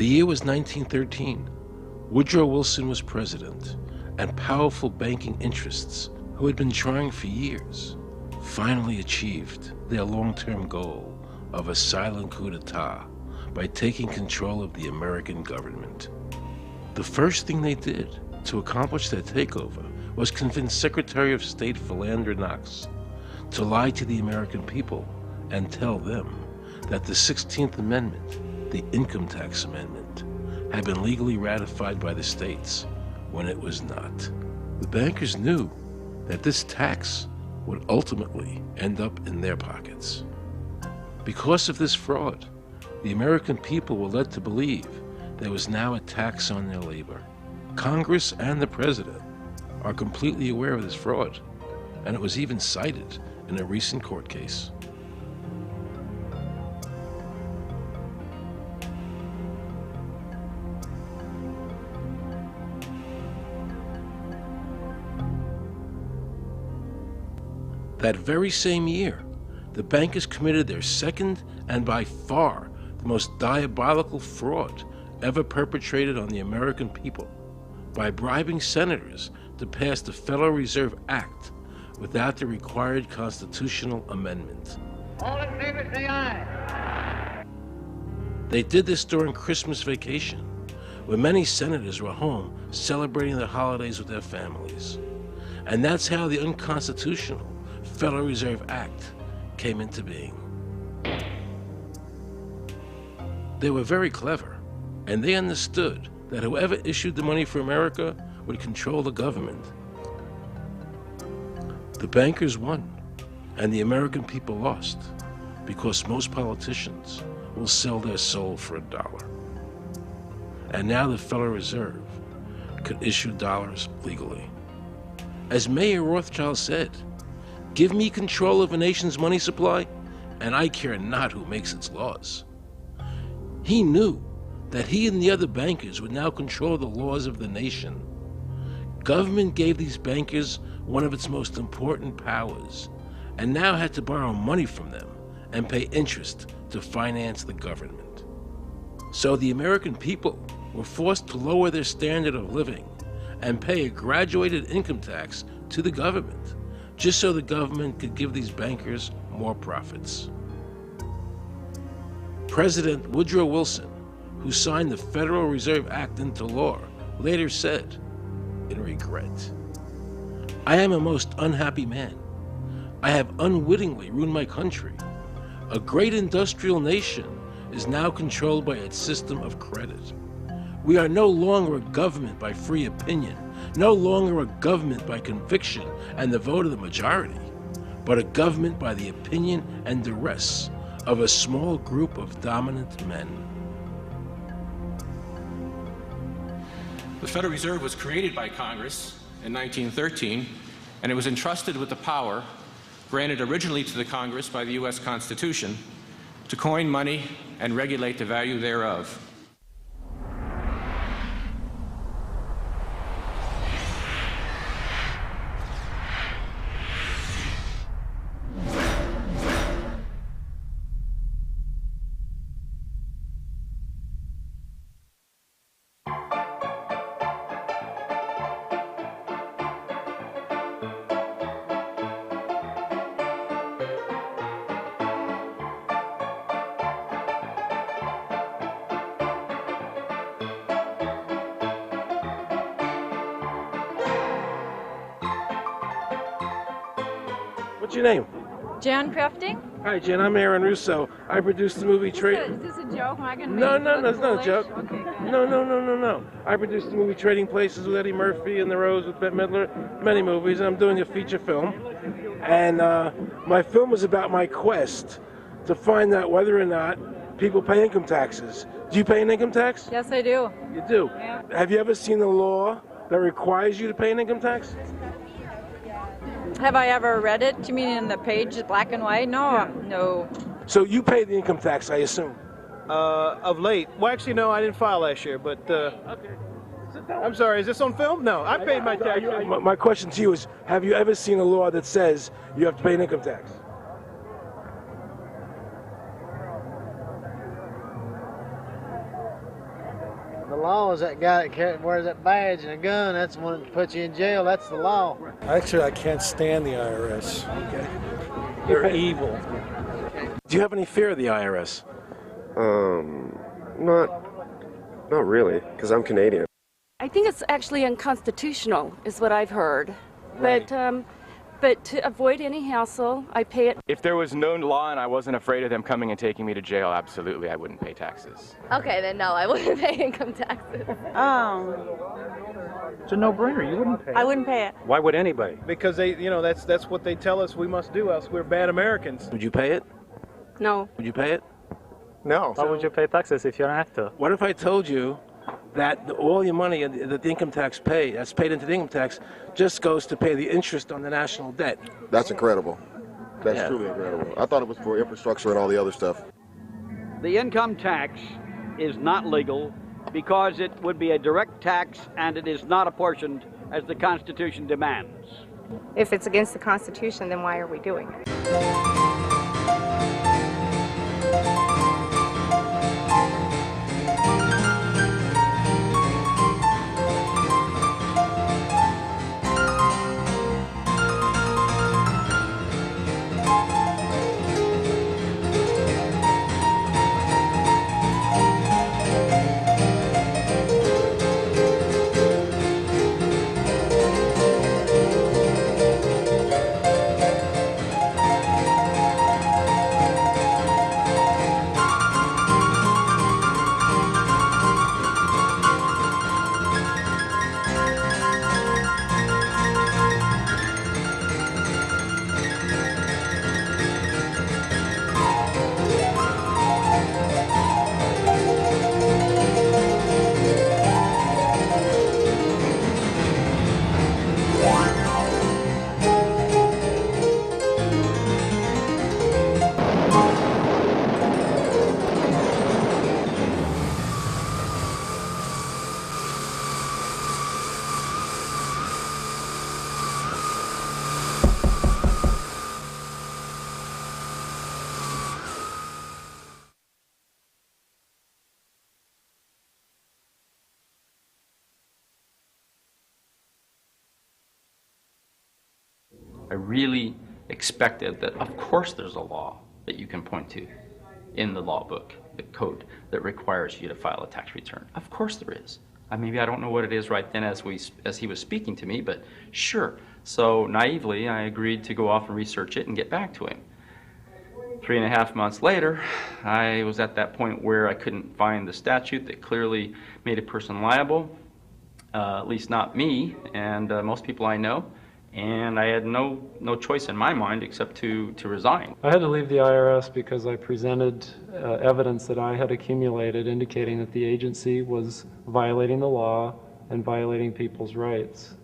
The year was 1913. Woodrow Wilson was president, and powerful banking interests, who had been trying for years, finally achieved their long-term goal of a silent coup d'etat by taking control of the American government. The first thing they did to accomplish their takeover was convince Secretary of State Philander Knox to lie to the American people and tell them that the 16th Amendment, the Income Tax Amendment, had been legally ratified by the states when it was not. The bankers knew that this tax would ultimately end up in their pockets. Because of this fraud, the American people were led to believe there was now a tax on their labor. Congress and the President are completely aware of this fraud, and it was even cited in a recent court case. That very same year, the bankers committed their second and by far the most diabolical fraud ever perpetrated on the American people by bribing senators to pass the Federal Reserve Act without the required constitutional amendment. All in favor, say aye. They did this during Christmas vacation, when many senators were home celebrating their holidays with their families. And that's how the unconstitutional Federal Reserve Act came into being. They were very clever, and they understood that whoever issued the money for America would control the government. The bankers won, and the American people lost, because most politicians will sell their soul for $1. And now the Federal Reserve could issue dollars legally. As Mayor Rothschild said, "Give me control of a nation's money supply, and I care not who makes its laws." He knew that he and the other bankers would now control the laws of the nation. Government gave these bankers one of its most important powers, and now had to borrow money from them and pay interest to finance the government. So the American people were forced to lower their standard of living and pay a graduated income tax to the government, just so the government could give these bankers more profits. President Woodrow Wilson, who signed the Federal Reserve Act into law, later said, in regret, "I am a most unhappy man. I have unwittingly ruined my country. A great industrial nation is now controlled by its system of credit. We are no longer a government by free opinion, no longer a government by conviction and the vote of the majority, but a government by the opinion and duress of a small group of dominant men." The Federal Reserve was created by Congress in 1913, and it was entrusted with the power granted originally to the Congress by the U.S. Constitution to coin money and regulate the value thereof. What's your name? Jan Crafting? Hi, Jen. I'm Aaron Russo. I produced the movie Is this a joke? Am I gonna No, make no, it no, it's look not a joke. foolish? Okay, good. No. I produced the movie Trading Places with Eddie Murphy and The Rose with Bette Midler, many movies, and I'm doing a feature film. And my film was about my quest to find out whether or not people pay income taxes. Do you pay an income tax? Yes, I do. You do? Yeah. Have you ever seen a law that requires you to pay an income tax? Have I ever read it? You mean in the page, black and white? No, Yeah. no. So you pay the income tax, I assume? Of late. Well, actually, no, I didn't file last year, but Okay. I'm sorry, is this on film? No, I paid my tax. My question to you is, have you ever seen a law that says you have to pay an income tax? law is that guy that wears that badge and a gun. That's the one that puts you in jail. That's the law. Actually, I can't stand the IRS. Okay. They're evil. Do you have any fear of the IRS? Not really, because I'm Canadian. I think it's actually unconstitutional, is what I've heard. Right. But to avoid any hassle, I pay it. If there was no law and I wasn't afraid of them coming and taking me to jail, absolutely I wouldn't pay taxes. Okay, then no, I wouldn't pay income taxes. It's a no-brainer. You wouldn't pay it. I wouldn't pay it. Why would anybody? Because that's what they tell us we must do, else we're bad Americans. Would you pay it? No. Would you pay it? No. Why would you pay taxes if you don't have to? What if I told you that all your money that the income tax that's paid into the income tax just goes to pay the interest on the national debt? That's incredible. That's truly incredible. I thought it was for infrastructure and all the other stuff. The income tax is not legal because it would be a direct tax and it is not apportioned as the Constitution demands. If it's against the Constitution, then why are we doing it? I really expected that, of course, there's a law that you can point to in the law book, the code, that requires you to file a tax return. Of course there is. Maybe I don't know what it is right then as he was speaking to me, but sure. So naively, I agreed to go off and research it and get back to him. 3.5 months later, I was at that point where I couldn't find the statute that clearly made a person liable, at least not me and most people I know. And I had no choice in my mind except to resign. I had to leave the IRS because I presented evidence that I had accumulated indicating that the agency was violating the law and violating people's rights.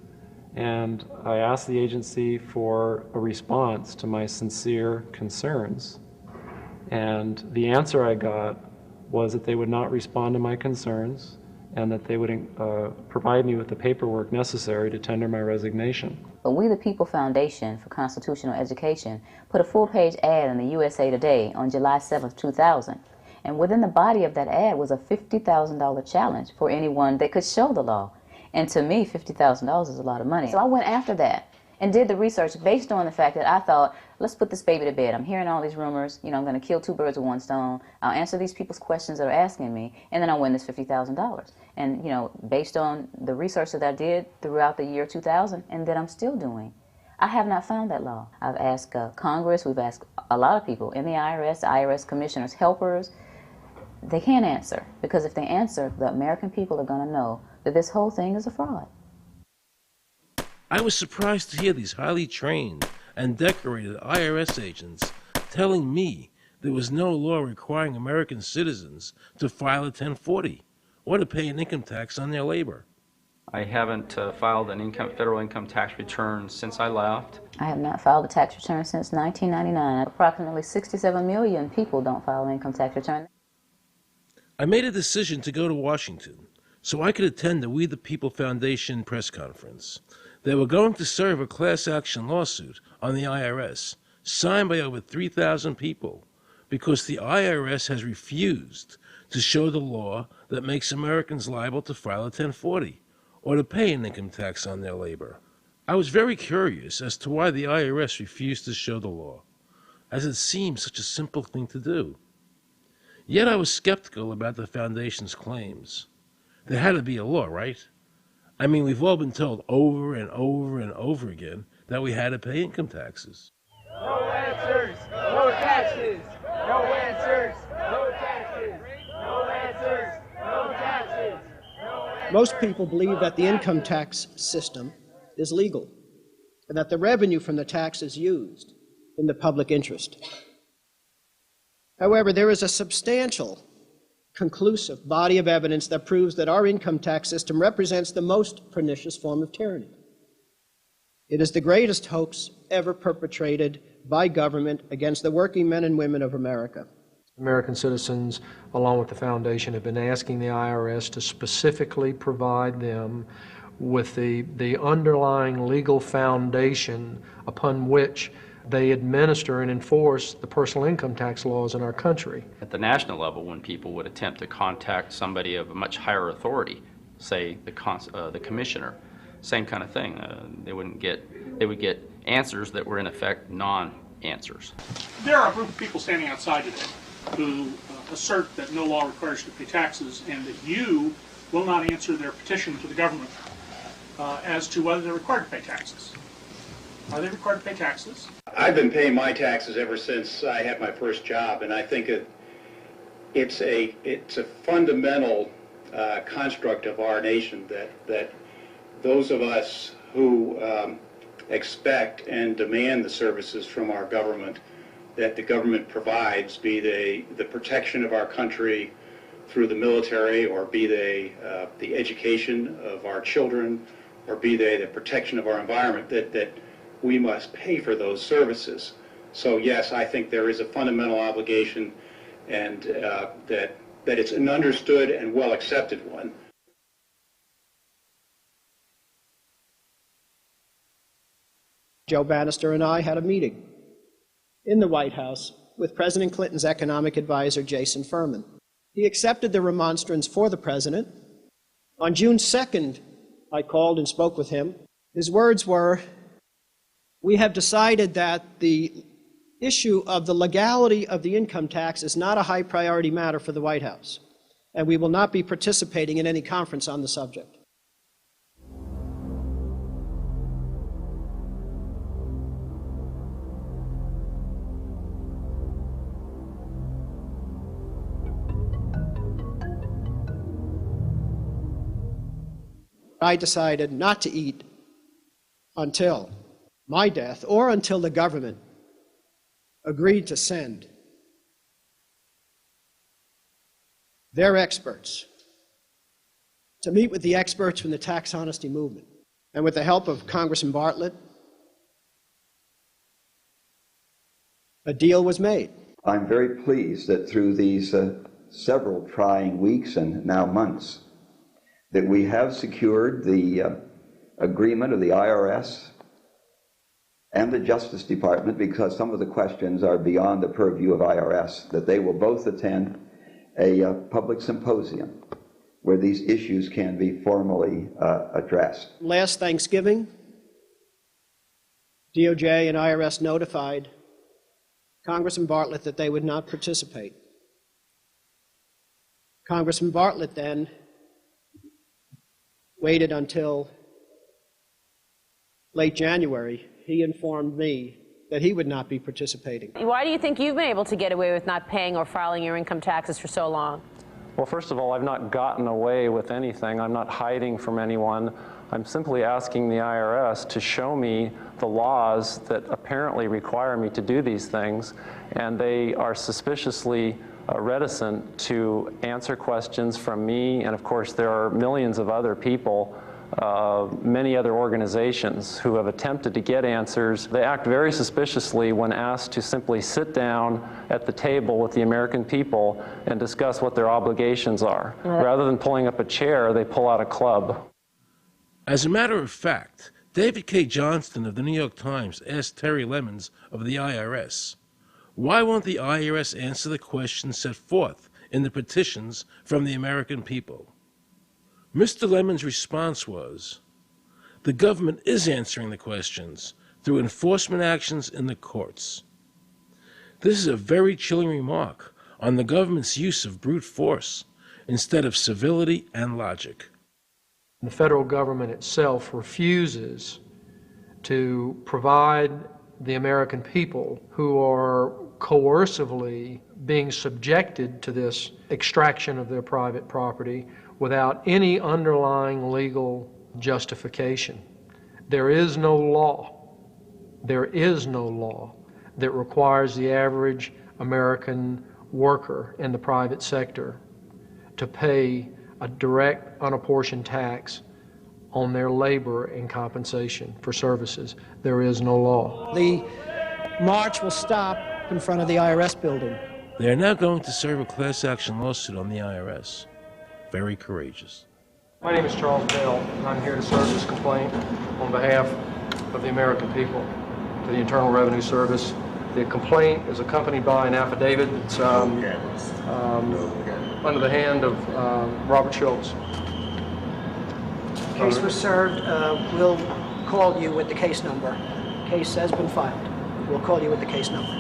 And I asked the agency for a response to my sincere concerns. And the answer I got was that they would not respond to my concerns and that they would provide me with the paperwork necessary to tender my resignation. But We the People Foundation for Constitutional Education put a full-page ad in the USA Today on July 7th, 2000. And within the body of that ad was a $50,000 challenge for anyone that could show the law. And to me, $50,000 is a lot of money. So I went after that and did the research based on the fact that I thought, let's put this baby to bed. I'm hearing all these rumors. I'm going to kill 2 birds with 1 stone. I'll answer these people's questions that are asking me, and then I'll win this $50,000. And, based on the research that I did throughout the year 2000 and that I'm still doing, I have not found that law. I've asked Congress, we've asked a lot of people in the IRS commissioners, helpers. They can't answer, because if they answer, the American people are going to know that this whole thing is a fraud. I was surprised to hear these highly trained and decorated IRS agents telling me there was no law requiring American citizens to file a 1040 or to pay an income tax on their labor. I haven't filed an federal income tax return since I left. I have not filed a tax return since 1999. Approximately 67 million people don't file an income tax return. I made a decision to go to Washington so I could attend the We the People Foundation press conference. They were going to serve a class action lawsuit on the IRS, signed by over 3,000 people, because the IRS has refused to show the law that makes Americans liable to file a 1040 or to pay an income tax on their labor. I was very curious as to why the IRS refused to show the law, as it seemed such a simple thing to do. Yet I was skeptical about the Foundation's claims. There had to be a law, right? I mean, we've all been told over and over and over again that we had to pay income taxes. No answers, no taxes. No answers, no taxes. No answers, no taxes. Most people believe that the income tax system is legal and that the revenue from the tax is used in the public interest. However, there is a substantial, conclusive body of evidence that proves that our income tax system represents the most pernicious form of tyranny. It is the greatest hoax ever perpetrated by government against the working men and women of America. American citizens, along with the Foundation, have been asking the IRS to specifically provide them with the underlying legal foundation upon which they administer and enforce the personal income tax laws in our country. At the national level, when people would attempt to contact somebody of a much higher authority, say the commissioner, same kind of thing. They would get answers that were in effect non-answers. There are a group of people standing outside today who assert that no law requires you to pay taxes and that you will not answer their petition to the government as to whether they're required to pay taxes. Are they required to pay taxes? I've been paying my taxes ever since I had my first job, and I think it's a fundamental construct of our nation that those of us who expect and demand the services from our government that the government provides, be they the protection of our country through the military, or be they the education of our children, or be they the protection of our environment, that we must pay for those services. So yes, I think there is a fundamental obligation, and that it's an understood and well accepted one. Joe Bannister and I had a meeting in the White House with President Clinton's economic advisor, Jason Furman. He accepted the remonstrance for the president. On June 2nd, I called and spoke with him. His words were, "We have decided that the issue of the legality of the income tax is not a high priority matter for the White House, and we will not be participating in any conference on the subject." I decided not to eat until my death or until the government agreed to send their experts to meet with the experts from the tax honesty movement. And with the help of Congressman Bartlett, a deal was made. I'm very pleased that through these several trying weeks and now months, that we have secured the agreement of the IRS and the Justice Department, because some of the questions are beyond the purview of IRS, that they will both attend a public symposium where these issues can be formally addressed. Last Thanksgiving, DOJ and IRS notified Congressman Bartlett that they would not participate. Congressman Bartlett then waited until late January. He informed me that he would not be participating. Why do you think you've been able to get away with not paying or filing your income taxes for so long? Well, first of all, I've not gotten away with anything. I'm not hiding from anyone. I'm simply asking the IRS to show me the laws that apparently require me to do these things, and they are suspiciously reticent to answer questions from me. And of course, there are millions of other people, many other organizations who have attempted to get answers. They act very suspiciously when asked to simply sit down at the table with the American people and discuss what their obligations are. Rather than pulling up a chair, they pull out a club. As a matter of fact, David K. Johnston of the New York Times asked Terry Lemons of the IRS, Why won't the IRS answer the questions set forth in the petitions from the American people? Mr. Lemon's response was, the government is answering the questions through enforcement actions in the courts. This is a very chilling remark on the government's use of brute force instead of civility and logic. The federal government itself refuses to provide the American people who are coercively being subjected to this extraction of their private property without any underlying legal justification. There is no law that requires the average American worker in the private sector to pay a direct, unapportioned tax on their labor and compensation for services. There is no law. The march will stop in front of the IRS building. They are now going to serve a class action lawsuit on the IRS. Very courageous. My name is Charles Bell, and I'm here to serve this complaint on behalf of the American people to the Internal Revenue Service. The complaint is accompanied by an affidavit that's under the hand of Robert Schultz. Case was served. We'll call you with the case number. Case has been filed. We'll call you with the case number.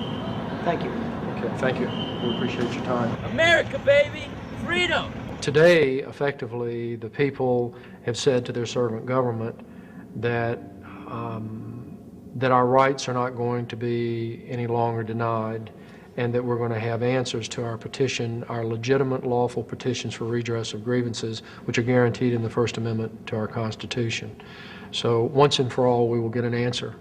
Thank you. Okay, thank you. We appreciate your time. America, baby! Freedom! Today, effectively, the people have said to their servant government that that our rights are not going to be any longer denied, and that we're going to have answers to our petition, our legitimate, lawful petitions for redress of grievances, which are guaranteed in the First Amendment to our Constitution. So once and for all, we will get an answer.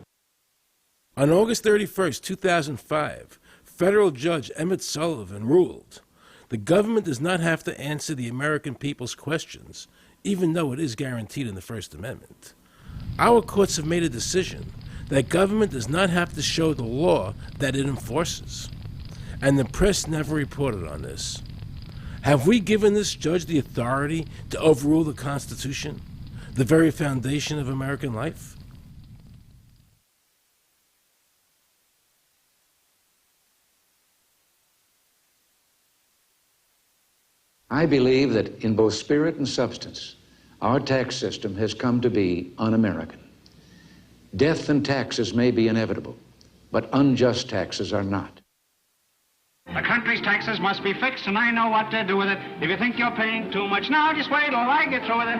On August 31st, 2005, federal judge Emmett Sullivan ruled, the government does not have to answer the American people's questions, even though it is guaranteed in the First Amendment. Our courts have made a decision that government does not have to show the law that it enforces. And the press never reported on this. Have we given this judge the authority to overrule the Constitution, the very foundation of American life? I believe that in both spirit and substance, our tax system has come to be un-American. Death and taxes may be inevitable, but unjust taxes are not. The country's taxes must be fixed, and I know what to do with it. If you think you're paying too much now, just wait till I get through with it.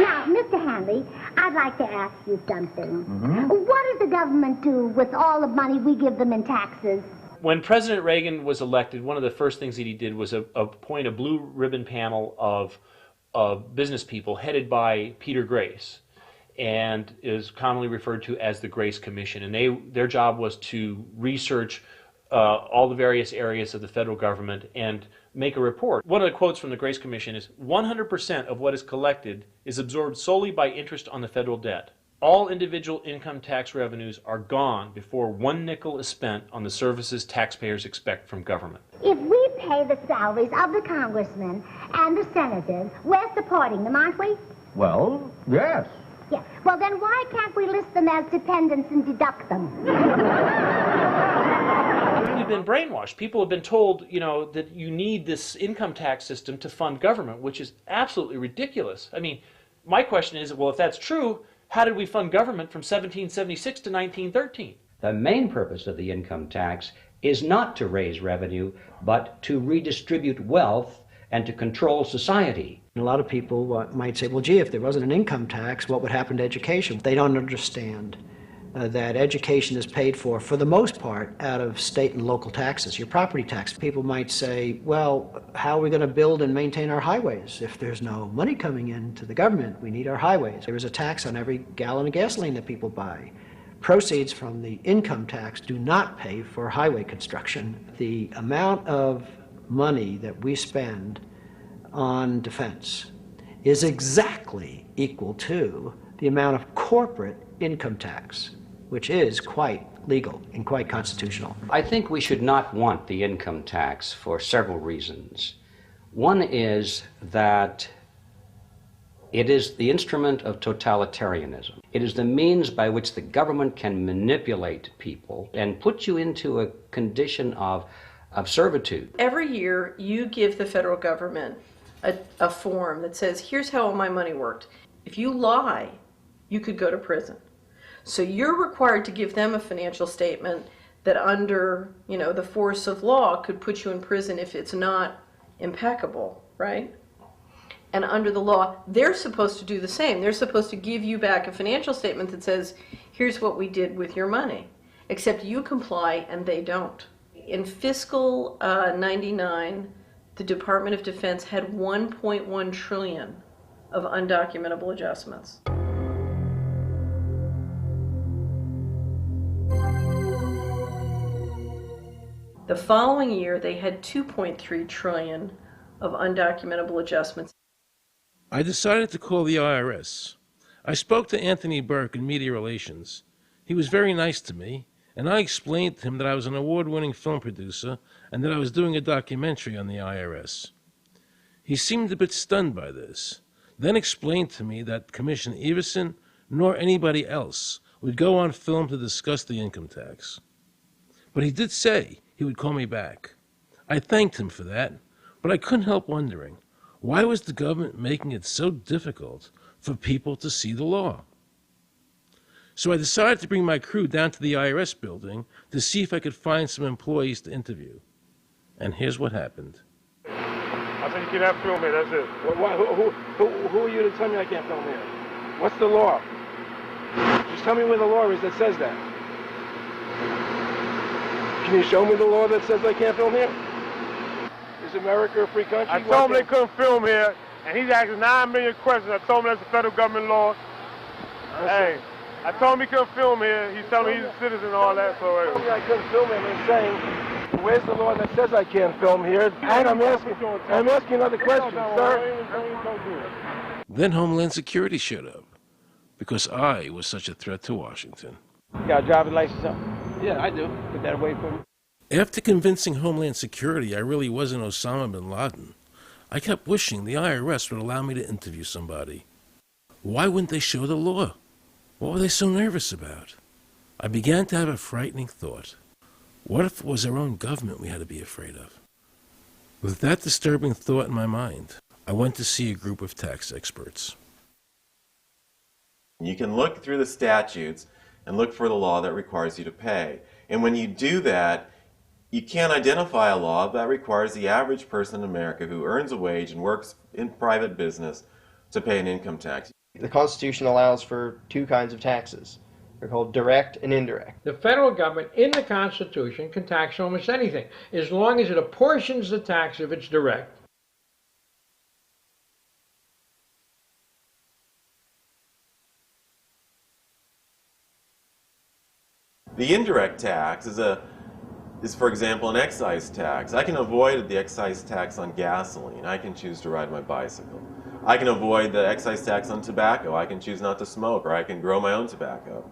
Now, Mr. Hanley, I'd like to ask you something. What does the government do with all the money we give them in taxes? When President Reagan was elected, one of the first things that he did was appoint a blue ribbon panel of business people headed by Peter Grace, and is commonly referred to as the Grace Commission. And their job was to research all the various areas of the federal government and make a report. One of the quotes from the Grace Commission is, 100% of what is collected is absorbed solely by interest on the federal debt. All individual income tax revenues are gone before 1 nickel is spent on the services taxpayers expect from government. If we pay the salaries of the congressmen and the senators, we're supporting them, aren't we? Well, yes. Yeah. Well, then why can't we list them as dependents and deduct them? We've been brainwashed. People have been told, that you need this income tax system to fund government, which is absolutely ridiculous. I mean, my question is, well, if that's true, how did we fund government from 1776 to 1913? The main purpose of the income tax is not to raise revenue, but to redistribute wealth and to control society. A lot of people might say, well, gee, if there wasn't an income tax, what would happen to education? They don't understand that education is paid for the most part, out of state and local taxes, your property tax. People might say, well, how are we going to build and maintain our highways? If there's no money coming into the government, we need our highways. There is a tax on every gallon of gasoline that people buy. Proceeds from the income tax do not pay for highway construction. The amount of money that we spend on defense is exactly equal to the amount of corporate income tax, which is quite legal and quite constitutional. I think we should not want the income tax for several reasons. One is that It is the instrument of totalitarianism. It is the means by which the government can manipulate people and put you into a condition of servitude. Every year you give the federal government a form that says, here's how all my money worked. If you lie, you could go to prison. So you're required to give them a financial statement that under, the force of law could put you in prison if it's not impeccable, right? And under the law, they're supposed to do the same. They're supposed to give you back a financial statement that says, here's what we did with your money. Except you comply and they don't. In fiscal 99, the Department of Defense had 1.1 trillion of undocumentable adjustments. The following year, they had 2.3 trillion of undocumentable adjustments. I decided to call the IRS. I spoke to Anthony Burke in Media Relations. He was very nice to me, and I explained to him that I was an award-winning film producer and that I was doing a documentary on the IRS. He seemed a bit stunned by this, then explained to me that Commissioner Everson nor anybody else would go on film to discuss the income tax. But he did say he would call me back. I thanked him for that, but I couldn't help wondering, why was the government making it so difficult for people to see the law? So I decided to bring my crew down to the IRS building to see if I could find some employees to interview. And here's what happened. I said you cannot film here, that's it. Who are you to tell me I can't film here? What's the law? Just tell me where the law is that says that. Can you show me the law that says I can't film here? Is America a free country? I told him they couldn't film here, and he's asking 9 million questions. I told him that's a federal government law. Hey. I told him he couldn't film here. He's telling me he's a citizen and all that. So I couldn't film him and saying, where's the law that says I can't film here? And I'm asking another question, sir. Then Homeland Security showed up because I was such a threat to Washington. You got a driver's license up? Yeah, I do. Put that away for me. After convincing Homeland Security I really wasn't Osama bin Laden, I kept wishing the IRS would allow me to interview somebody. Why wouldn't they show the law? What were they so nervous about? I began to have a frightening thought. What if it was our own government we had to be afraid of? With that disturbing thought in my mind, I went to see a group of tax experts. You can look through the statutes and look for the law that requires you to pay. And when you do that, you can't identify a law that requires the average person in America who earns a wage and works in private business to pay an income tax. The Constitution allows for two kinds of taxes. They're called direct and indirect. The federal government in the Constitution can tax almost anything, as long as it apportions the tax if it's direct. The indirect tax is, for example, an excise tax. I can avoid the excise tax on gasoline. I can choose to ride my bicycle. I can avoid the excise tax on tobacco. I can choose not to smoke, or I can grow my own tobacco.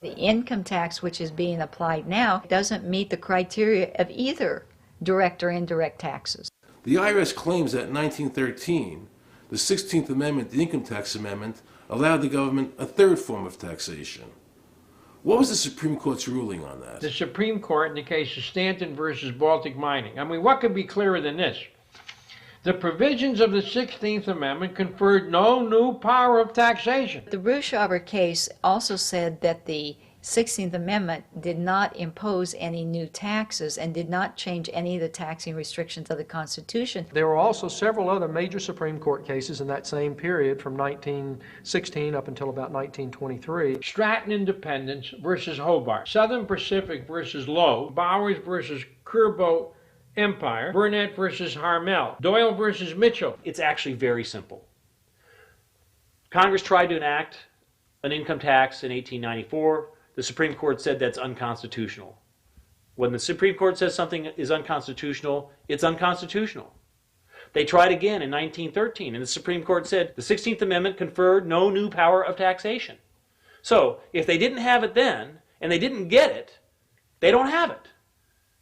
The income tax which is being applied now doesn't meet the criteria of either direct or indirect taxes. The IRS claims that in 1913, the 16th Amendment, the Income Tax Amendment, allowed the government a third form of taxation. What was the Supreme Court's ruling on that? The Supreme Court in the case of Stanton versus Baltic Mining. I mean, what could be clearer than this? The provisions of the 16th Amendment conferred no new power of taxation. The Ruschauer case also said that the 16th Amendment did not impose any new taxes and did not change any of the taxing restrictions of the Constitution. There were also several other major Supreme Court cases in that same period from 1916 up until about 1923. Stratton Independence versus Hobart, Southern Pacific versus Lowe, Bowers versus Curbo Empire, Burnett versus Harmel, Doyle versus Mitchell. It's actually very simple. Congress tried to enact an income tax in 1894. The Supreme Court said that's unconstitutional. When the Supreme Court says something is unconstitutional, it's unconstitutional. They tried again in 1913, and the Supreme Court said the 16th Amendment conferred no new power of taxation. So if they didn't have it then, and they didn't get it, they don't have it.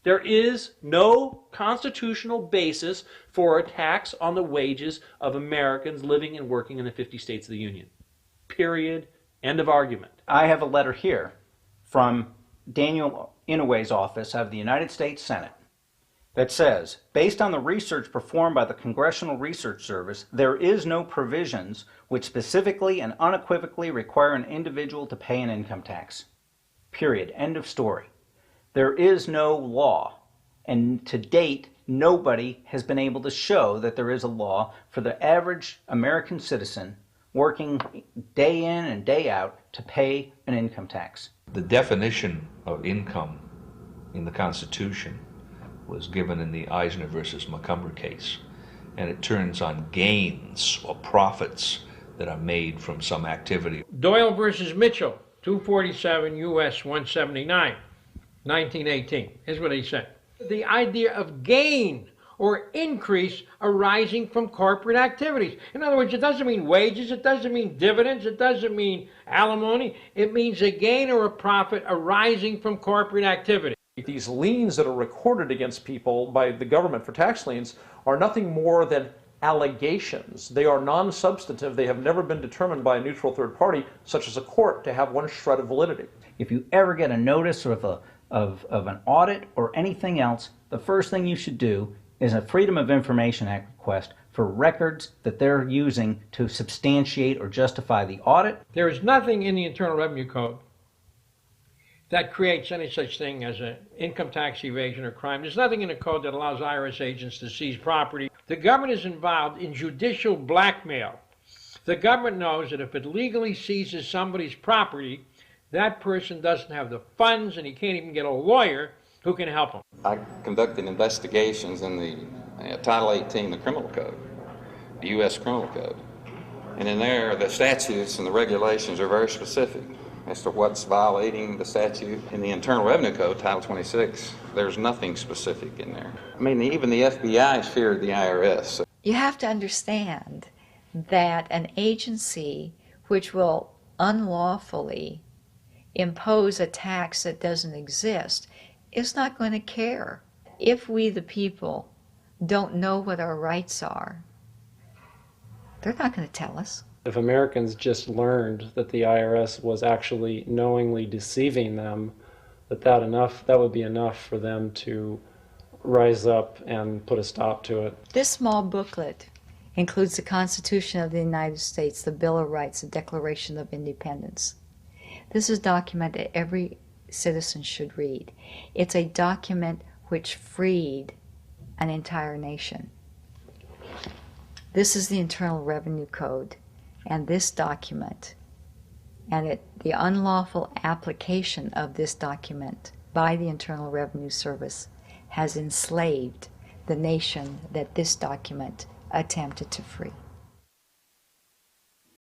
There is no constitutional basis for a tax on the wages of Americans living and working in the 50 states of the Union. Period. End of argument. I have a letter here from Daniel Inouye's office of the United States Senate that says, based on the research performed by the Congressional Research Service, there is no provisions which specifically and unequivocally require an individual to pay an income tax. Period. End of story. There is no law, and to date, nobody has been able to show that there is a law for the average American citizen working day in and day out to pay an income tax. The definition of income in the Constitution was given in the Eisner versus Macomber case, and it turns on gains or profits that are made from some activity. Doyle versus Mitchell, 247 U.S. 179, 1918. Here's what he said. The idea of gain or increase arising from corporate activities. In other words, it doesn't mean wages, it doesn't mean dividends, it doesn't mean alimony. It means a gain or a profit arising from corporate activity. These liens that are recorded against people by the government for tax liens are nothing more than allegations. They are non-substantive. They have never been determined by a neutral third party, such as a court, to have one shred of validity. If you ever get a notice of an audit or anything else, the first thing you should do is a Freedom of Information Act request for records that they're using to substantiate or justify the audit. There is nothing in the Internal Revenue Code that creates any such thing as an income tax evasion or crime. There's nothing in the code that allows IRS agents to seize property. The government is involved in judicial blackmail. The government knows that if it legally seizes somebody's property, that person doesn't have the funds and he can't even get a lawyer who can help him. I conducted investigations in the Title 18, the Criminal Code, the U.S. Criminal Code. And in there, the statutes and the regulations are very specific as to what's violating the statute. In the Internal Revenue Code, Title 26, there's nothing specific in there. I mean, even the FBI feared the IRS. You have to understand that an agency which will unlawfully impose a tax that doesn't exist is not going to care. If we, the people, don't know what our rights are, they're not going to tell us. If Americans just learned that the IRS was actually knowingly deceiving them, that would be enough for them to rise up and put a stop to it. This small booklet includes the Constitution of the United States, the Bill of Rights, the Declaration of Independence. This is a document that every citizen should read. It's a document which freed an entire nation. This is the Internal Revenue Code, and this document, and the unlawful application of this document by the Internal Revenue Service has enslaved the nation that this document attempted to free.